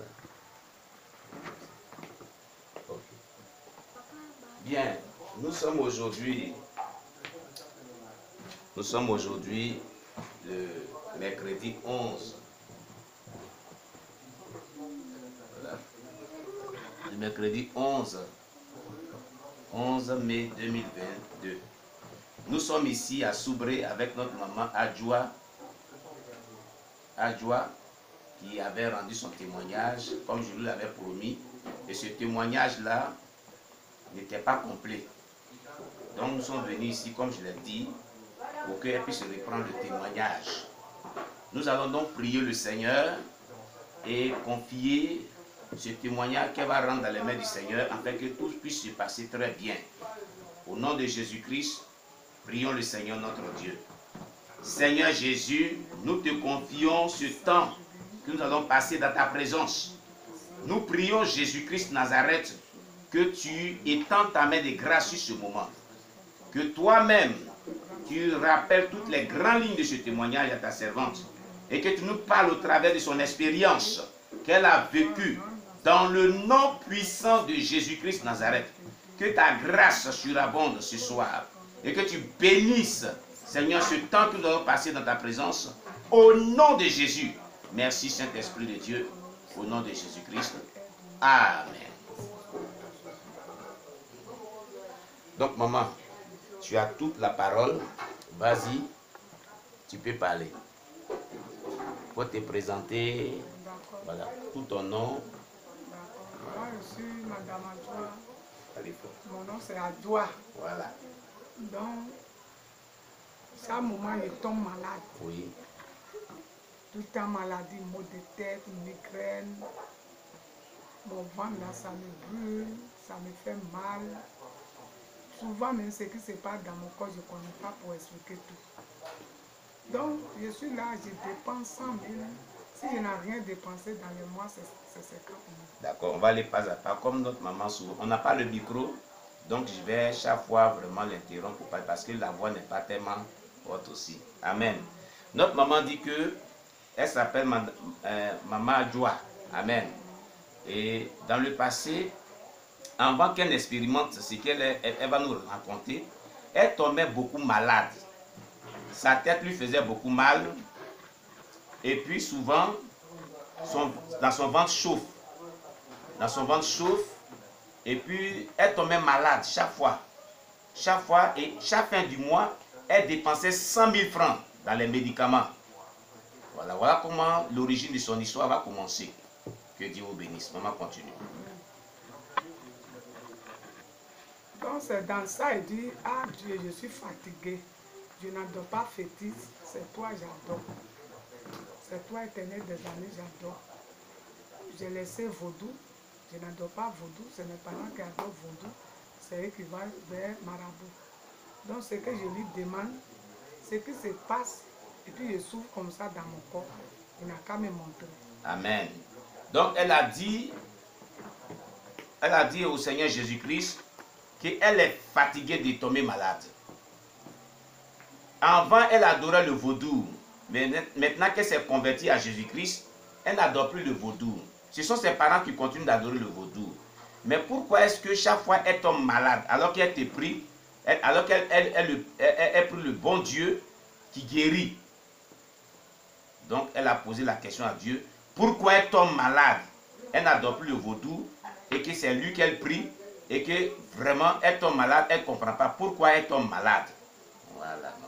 Voilà. Ok. Bien, nous sommes aujourd'hui le mercredi 11. Voilà. Le mercredi 11 mai 2022. Nous sommes ici à Soubré avec notre maman Adjoua, qui avait rendu son témoignage comme je lui l'avais promis. Et ce témoignage-là n'était pas complet. Donc nous sommes venus ici, comme je l'ai dit, pour qu'elle puisse reprendre le témoignage. Nous allons donc prier le Seigneur et confier ce témoignage qu'elle va rendre dans les mains du Seigneur afin que tout puisse se passer très bien. Au nom de Jésus-Christ, prions le Seigneur notre Dieu. Seigneur Jésus, nous te confions ce temps que nous allons passer dans ta présence. Nous prions Jésus-Christ Nazareth que tu étends ta main de grâce sur ce moment. Que toi-même, tu rappelles toutes les grandes lignes de ce témoignage à ta servante et que tu nous parles au travers de son expérience qu'elle a vécue dans le nom puissant de Jésus-Christ Nazareth. Que ta grâce surabonde ce soir et que tu bénisses, Seigneur, ce temps que nous allons passer dans ta présence au nom de Jésus. Merci Saint-Esprit de Dieu, au nom de Jésus-Christ. Amen. Donc maman, tu as toute la parole. Vas-y, tu peux parler. Faut te présenter. Voilà, tout ton nom. Moi, je suis Madame Adjoua. Allez, Mon nom, c'est Adjoua. voilà. Donc, chaque moment, je tombe malade. Oui. Tout le temps maladie, maux de tête, migraine. Mon ventre, là, ça me brûle, ça me fait mal. Souvent, même ce qui se passe dans mon corps, je ne connais pas pour expliquer tout. Donc, je suis là, je dépense 100 000. Si je n'ai rien dépensé dans le mois, c'est 50 000. D'accord, on va aller pas à pas. Comme notre maman souvent, on n'a pas le micro, donc je vais chaque fois vraiment l'interrompre parce que la voix n'est pas tellement haute aussi. Amen. Notre maman dit que elle s'appelle Maman Adjoua. Amen. Et dans le passé, avant qu'elle expérimente ce qu'elle va nous raconter, elle tombait beaucoup malade. Sa tête lui faisait beaucoup mal. Et puis souvent, dans son ventre chauffe. Dans son ventre chauffe. Et puis, elle tombait malade chaque fois. Chaque fois, et chaque fin du mois, elle dépensait 100 000 francs dans les médicaments. Voilà, voilà comment l'origine de son histoire va commencer. Que Dieu vous bénisse. Maman, continue. Donc, c'est dans ça, il dit, ah Dieu, je suis fatigué. Je n'adore pas fétiche, c'est toi j'adore. C'est toi éternel des années, j'adore. J'ai laissé vaudou, je n'adore pas vaudou, c'est mes parents qui adorent vaudou, c'est eux qui vont vers marabout. Donc ce que je lui demande, ce qui se passe, et puis je souffre comme ça dans mon corps, il n'a qu'à me montrer. Amen. Donc elle a dit au Seigneur Jésus-Christ qu'elle est fatiguée de tomber malade. Avant, elle adorait le vaudou. Mais maintenant qu'elle s'est convertie à Jésus-Christ, elle n'adore plus le vaudou. Ce sont ses parents qui continuent d'adorer le vaudou. Mais pourquoi est-ce que chaque fois elle tombe malade, alors qu'elle te prie, alors qu'elle prie le bon Dieu qui guérit? Donc elle a posé la question à Dieu, pourquoi elle tombe malade? Elle n'adore plus le vaudou et que c'est lui qu'elle prie et que vraiment elle tombe malade, elle ne comprend pas pourquoi elle tombe malade. Voilà, maman.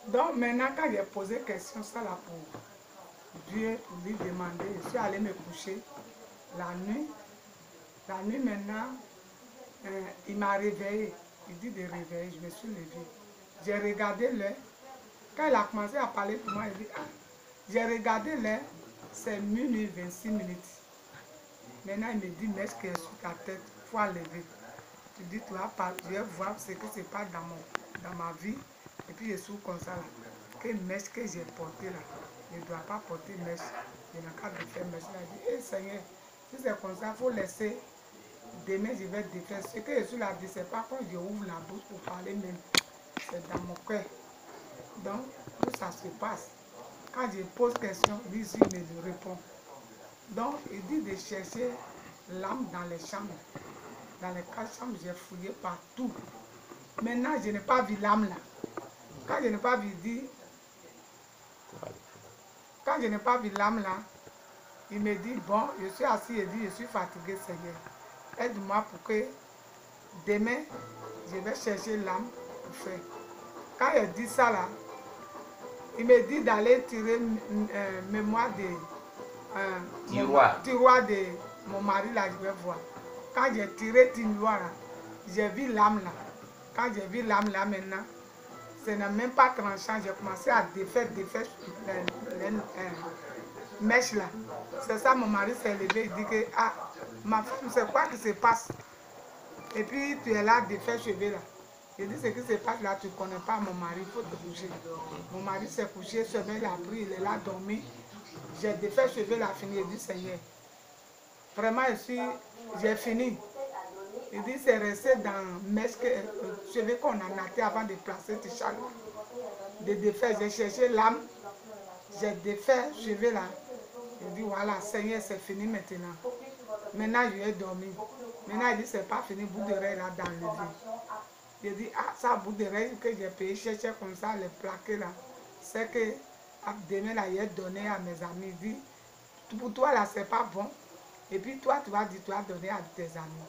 Donc maintenant quand j'ai posé question ça là pour Dieu, pour lui demander, je suis allée me coucher la nuit. La nuit maintenant, il m'a réveillé. Il dit de réveiller, je me suis levée. J'ai regardé l'heure. Quand il a commencé à parler pour moi, il dit, ah, j'ai regardé l'heure, c'est minuit 26 minutes. Maintenant il me dit, mais est-ce que sur ta tête, il faut lever. Tu dis, tu vas pas, je vais voir ce qui se passe dans ma vie. Et puis je suis comme ça là. Quelle mèche que j'ai portée là. Je ne dois pas porter mèche. Je n'ai qu'à défaire mèche là. Je dis, hé Seigneur, si c'est comme ça, il faut laisser. Demain je vais défaire. Ce que je suis là, ce n'est pas quand je ouvre la bouche pour parler même. C'est dans mon cœur. Donc, tout ça se passe. Quand je pose question, lui, il me répond. Donc, il dit de chercher l'âme dans les chambres. Dans les 4 chambres, j'ai fouillé partout. Maintenant, je n'ai pas vu l'âme là. Quand je n'ai pas vu, quand je n'ai pas vu l'âme là, il me dit, bon, je suis assis, il dit, je suis fatigué, Seigneur. Aide-moi pour que demain, je vais chercher l'âme pour faire. Quand il dit ça là, il me dit d'aller tirer mémoire de tiroir de mon mari là, je vais voir. Quand j'ai tiré tiroir là, j'ai vu l'âme là. Quand j'ai vu l'âme là maintenant, ce n'est même pas tranchant, j'ai commencé à défaire les mèches là. C'est ça, mon mari s'est levé, il dit que, ah, ma femme, c'est quoi qui se passe? Et puis tu es là, défaire cheveux là. Il dit, ce qui se passe là, tu ne connais pas mon mari, il faut te coucher. Mon mari s'est couché, il a pris, il est là dormi. J'ai défait cheveux là, fini, il dit, Seigneur, vraiment, j'ai fini. Il dit, c'est resté dans mes cheveux qu'on a natté avant de placer tes chats. De défaire, j'ai cherché l'âme, j'ai défait cheveux là. Il dit, voilà, Seigneur, c'est fini maintenant. Maintenant, je vais dormir. Maintenant, il dit, c'est pas fini, bout d'oreille là, d'enlever. Il dit, ah, ça, bout d'oreille que j'ai payé, chercher comme ça, les plaquer là. C'est que, demain là, il a donné à mes amis. Il dit, pour toi là, c'est pas bon. Et puis toi, tu vas dire, tu vas donner à tes amis.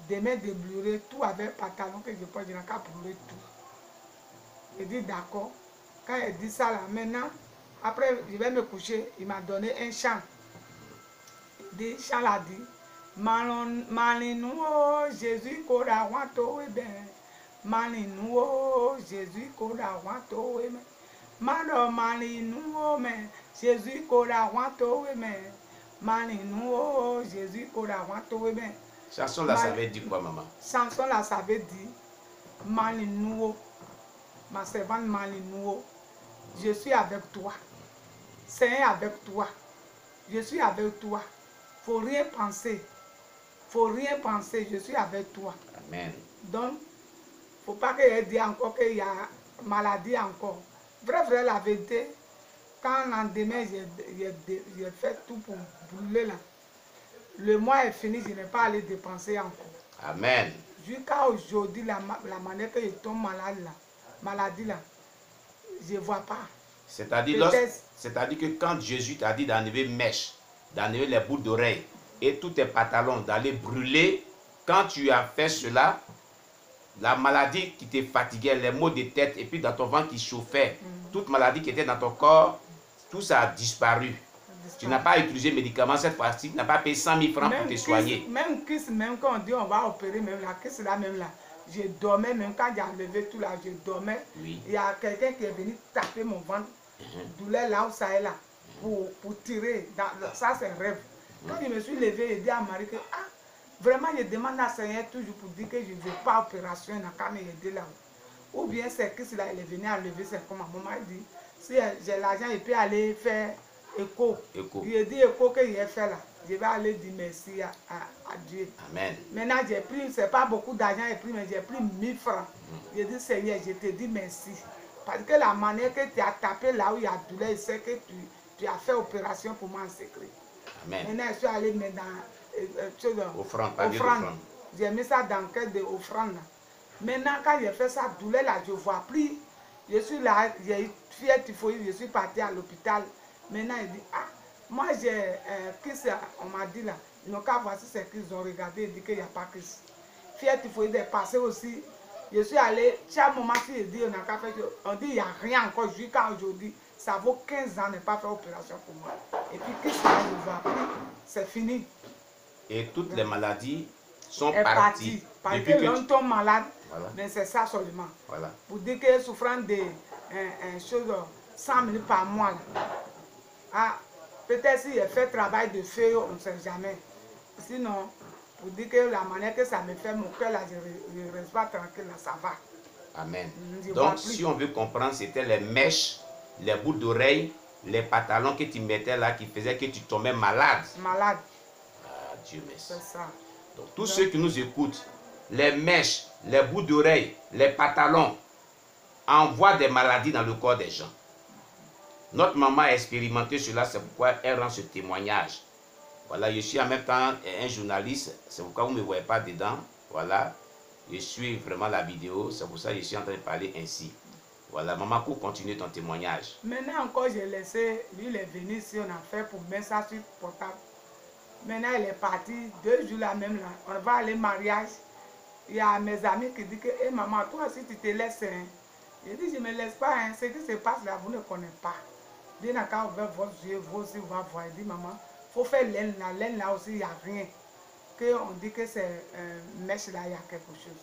Demain, de brûler tout avec pantalon que je porte, je n'ai qu'à brûler tout. Il dit, d'accord. Quand il dit ça là, maintenant, après, je vais me coucher, il m'a donné un chant. Il dit, chant là dit, Malinou, Jésus, Kora, Wanto, Eben. Malinou, Jésus, Kora, Wanto, Eben. Malinou, Jésus, Kora, Wanto, Eben. Malinou, Jésus, Kora, Wanto, Eben. Chanson là, ça veut dire quoi, maman? Chanson là, ça veut dire, Malinou, ma servante Malinou, je suis avec toi. Seigneur avec toi. Je suis avec toi. Faut rien penser. Faut rien penser. Je suis avec toi. Amen. Donc, faut pas qu'il ait dit encore qu'il y a maladie encore. Vrai, la vérité, quand lendemain j'ai fait tout pour brûler là, le mois est fini, je n'ai pas allé dépenser encore. Amen. Jusqu'à aujourd'hui, la manière que je tombe malade là, maladie là, je ne vois pas. C'est-à-dire que quand Jésus t'a dit d'enlever mèche, d'enlever les bouts d'oreilles et tous tes pantalons, d'aller brûler, quand tu as fait cela, la maladie qui te fatiguait, les maux de tête et puis dans ton ventre qui chauffait, toute maladie qui était dans ton corps, tout ça a disparu. Tu n'as pas utilisé médicaments cette fois-ci, tu n'as pas payé 100 000 francs pour te soigner. Même quand on dit on va opérer, même la kiss là, même là, je dormais, même quand j'ai enlevé tout là, je dormais. Oui. Il y a quelqu'un qui est venu taper mon ventre, douleur là où ça est là, pour tirer. Ça c'est rêve. Quand je me suis levé, j'ai dit à Marie que, ah, vraiment je demande à Seigneur toujours pour dire que je ne veux pas opération, il n'a qu'à m'aider là. Ou bien c'est kiss là, il est venu enlever, c'est comme maman dit, si j'ai l'argent, il peut aller faire écho. Il dit écho que j'ai fait là. Je vais aller dire merci à Dieu. Amen. Maintenant, j'ai pris, c'est pas beaucoup d'argent, mais j'ai pris 1000 francs. Je dis, Seigneur, je te dis merci. Parce que la manière que tu as tapé là où il y a douleur, c'est que tu as fait opération pour moi en secret. Amen. Maintenant, je suis allé dans offrande. J'ai mis ça dans le cœur de offrande. Maintenant, quand j'ai fait ça, douleur là, je ne vois plus. Je suis là, j'ai eu fièvre typhoïde, je suis parti à l'hôpital. Maintenant, il dit, ah, moi j'ai, on m'a dit là, ils n'ont qu'à voir si c'est qu'ils ont regardé, ils disent qu'il n'y a pas que ça. Fièvre typhoïde est passé aussi. Je suis allé, chaque moment qu'il dit, on a qu'à faire, on dit, il n'y a rien encore, jusqu'à aujourd'hui, ça vaut 15 ans, n'est pas fait opération pour moi. Et puis, qu'est-ce que je vois plus, c'est fini. Et toutes les maladies sont parties. Parce que l'on tombe malade, voilà. Mais c'est ça seulement. Voilà. Pour dire que souffrant de choses 100 000 par mois, là. Ah, peut-être s'il fait travail de feu, on ne sait jamais. Sinon, pour dire que la manière que ça me fait mon cœur, là, je ne reste pas tranquille, là, ça va. Amen. Donc, si on veut comprendre, c'était les mèches, les bouts d'oreilles, les pantalons que tu mettais là qui faisaient que tu tombais malade. Malade. Ah, Dieu merci. C'est ça. Donc, ceux qui nous écoutent, les mèches, les bouts d'oreilles, les pantalons, envoie des maladies dans le corps des gens. Notre maman a expérimenté cela, c'est pourquoi elle rend ce témoignage. Voilà, je suis en même temps un journaliste, c'est pourquoi vous ne me voyez pas dedans. Voilà, je suis vraiment la vidéo, c'est pour ça que je suis en train de parler ainsi. Voilà, maman, pour continuer ton témoignage. Maintenant encore, j'ai laissé, lui il est venu ici, on a fait pour mettre ça sur le portable. Maintenant, il est parti, 2 jours là même là, on va aller au mariage. Il y a mes amis qui disent que, hey, maman, toi aussi tu te laisses. Hein. Je dis, je ne me laisse pas, hein. Ce qui se passe là, vous ne connaissez pas. Dès quand vous ouvrez votre yeux, vous aussi, vous allez voir. Il dit, maman, il faut faire laine là aussi, il n'y a rien. Que on dit que c'est mèche là, il y a quelque chose.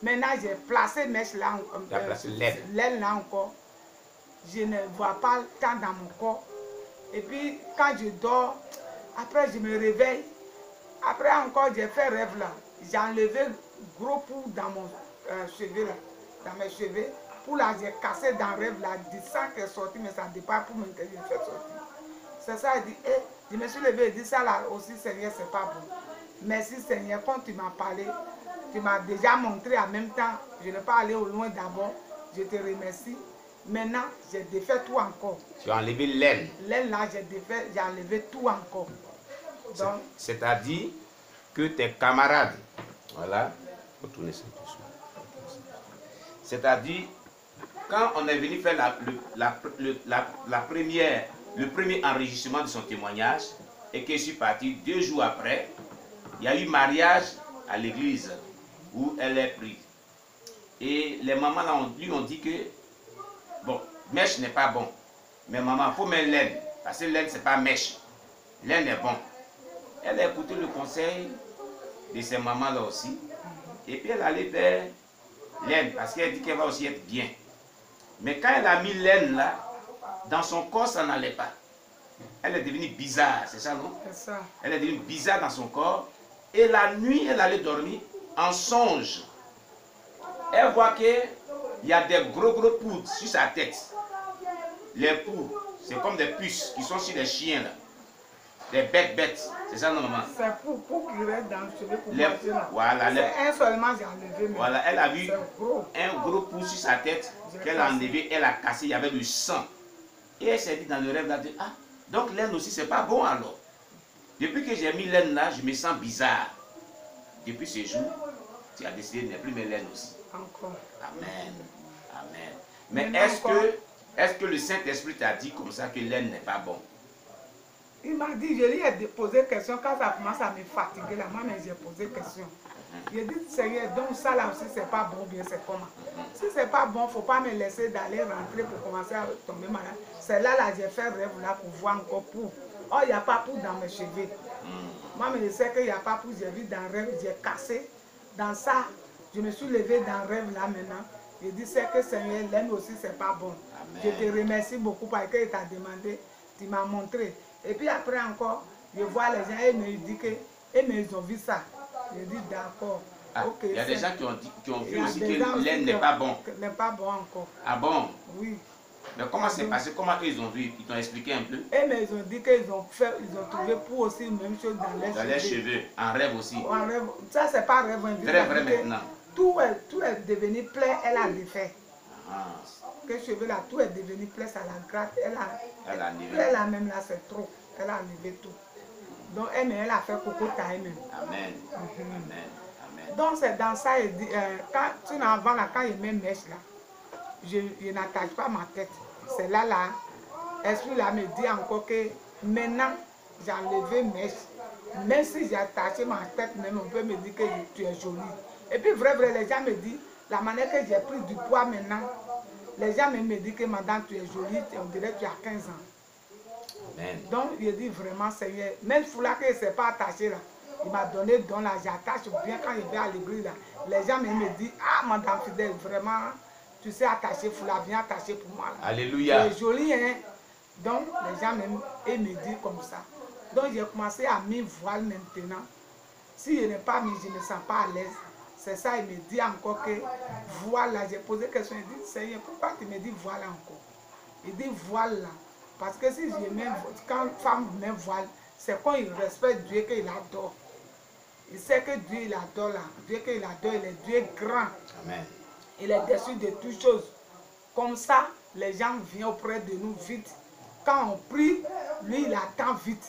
Maintenant, j'ai placé mèche là, laine là encore. Je ne vois pas le temps dans mon corps. Et puis, quand je dors, après je me réveille. Après encore, j'ai fait rêve là. J'ai enlevé gros pou dans mon cheveu là, dans mes cheveux. Pour là, j'ai cassé dans le rêve là, du sang qui est sorti, mais ça ne dépasse pas pour me faire sortir. C'est ça, il dit, hey, je me suis levé, il dit ça là aussi, Seigneur, c'est pas bon. Merci Seigneur, quand tu m'as parlé, tu m'as déjà montré en même temps, je n'ai pas allé au loin d'abord, je te remercie. Maintenant, j'ai défait tout encore. Tu as enlevé l'aile. L'aile là, j'ai défait, j'ai enlevé tout encore. C'est-à-dire que tes camarades, voilà, c'est-à-dire, quand on est venu faire le premier enregistrement de son témoignage, et que je suis parti 2 jours après, il y a eu mariage à l'église où elle est prise. Et les mamans là, lui ont dit que, bon, mèche n'est pas bon. Mais maman, il faut mettre laine. Parce que laine, ce n'est pas mèche. Laine est bon. Elle a écouté le conseil de ses mamans là aussi. Et puis elle allait faire laine. Parce qu'elle dit qu'elle va aussi être bien. Mais quand elle a mis laine là, dans son corps, ça n'allait pas. Elle est devenue bizarre, c'est ça, non? C'est ça. Elle est devenue bizarre dans son corps. Et la nuit, elle allait dormir en songe. Elle voit qu'il y a des gros poudres sur sa tête. Les poux, c'est comme des puces qui sont sur les chiens là. Des bêtes. C'est ça, non, maman? C'est pour qu'il reste dans le cheveu pour marcher là. Voilà. C'est un seulement, j'ai enlevé. Voilà, elle a vu un gros pouce sur sa tête qu'elle a enlevé, elle a cassé, il y avait du sang. Et elle s'est dit dans le rêve là, ah, donc laine aussi, c'est pas bon alors. Depuis que j'ai mis laine là, je me sens bizarre. Depuis ce jour, tu as décidé de ne plus mettre laine aussi. Encore. Amen. Amen. Mais est-ce que le Saint-Esprit t'a dit comme ça que laine n'est pas bon? Il m'a dit, je lui ai posé question, quand ça commence à me fatiguer là, moi, mais j'ai posé question. J'ai dit, Seigneur, donc ça là aussi, c'est pas bon, bien, c'est comment? Si c'est pas bon, il ne faut pas me laisser d'aller rentrer pour commencer à tomber malade. C'est là, j'ai fait rêve là pour voir encore pour. Oh, il n'y a pas pour dans mes cheveux. Moi, mais je sais qu'il n'y a pas pour, j'ai vu dans le rêve, j'ai cassé. Dans ça, je me suis levé dans le rêve là maintenant. J'ai dit, c'est que Seigneur, l'aime aussi, c'est pas bon. Amen. Je te remercie beaucoup parce qu'il t'a demandé, tu m'as montré. Et puis après encore, je vois les gens, et me disent que, ils ont vu ça. Je dis d'accord. Ah, okay, il y a des gens qui ont vu aussi que l'aine n'est pas bon. N'est pas bon encore. Ah bon? Oui. Mais comment c'est passé? Comment ils ont vu? Ils t'ont expliqué un peu? Mais ils ont dit qu'ils ont trouvé pour aussi une même chose dans les cheveux. En rêve aussi. En rêve. Ça, c'est pas rêve. Très vrai maintenant. Tout est devenu plein, elle a défait. Que cheveux là, tout est devenu plein, ça la gratte. Elle a enlevé. Elle a même là, c'est trop. Elle a enlevé tout. Donc, elle a fait coco taille même. Amen. Amen. Donc, c'est dans ça, quand avant là, quand il met mèche là, je n'attache pas ma tête. C'est là, l'esprit là me dit encore que maintenant, j'ai enlevé mèche. Même si j'ai attaché ma tête, même on peut me dire que tu es jolie. Et puis, vrai, les gens me disent, la manière que j'ai pris du poids maintenant, les gens me disent que madame, tu es jolie, on dirait que tu as 15 ans. Amen. Donc, je dis vraiment, Seigneur, même foulard que je ne sais pas attaché là, il m'a donné don là, j'attache bien quand je vais à l'église là. Les gens me disent, ah, madame fidèle, vraiment, tu sais attacher foulard, viens attacher pour moi là. Alléluia. Tu es jolie, hein. Donc, les gens me disent comme ça. Donc, j'ai commencé à mettre voile maintenant. Si je n'ai pas mis, je ne me sens pas à l'aise. C'est ça, il me dit encore que voile là, j'ai posé question, il dit, Seigneur, pourquoi tu me dis voile encore? Il dit voile là. Parce que si je mets, quand une femme met voile, c'est quand il respecte Dieu qu'il adore. Il sait que Dieu il adore là. Dieu qu'il adore, il est Dieu grand. Amen. Il est dessus de toutes choses. Comme ça, les gens viennent auprès de nous vite. Quand on prie, lui, il attend vite.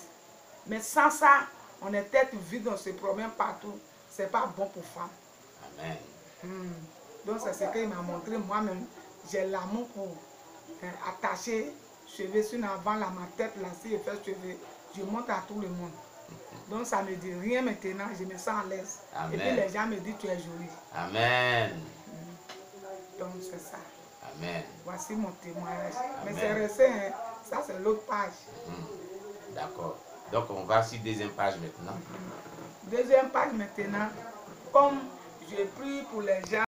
Mais sans ça, on est tête vide, on se promène partout. Ce n'est pas bon pour femme. Amen. Donc c'est ce qu'il m'a montré. Moi-même, j'ai l'amour pour attacher cheveux sur l'avant, là, ma tête, là, si je fais cheveux, je montre à tout le monde. Donc ça me dit rien maintenant, je me sens à l'aise. Et puis les gens me disent tu es jolie. Amen. Donc c'est ça. Amen. Voici mon témoignage. Amen. Mais c'est resté, hein, ça c'est l'autre page. D'accord. Donc on va sur deuxième page maintenant. Deuxième page maintenant, comme je prie pour les gens.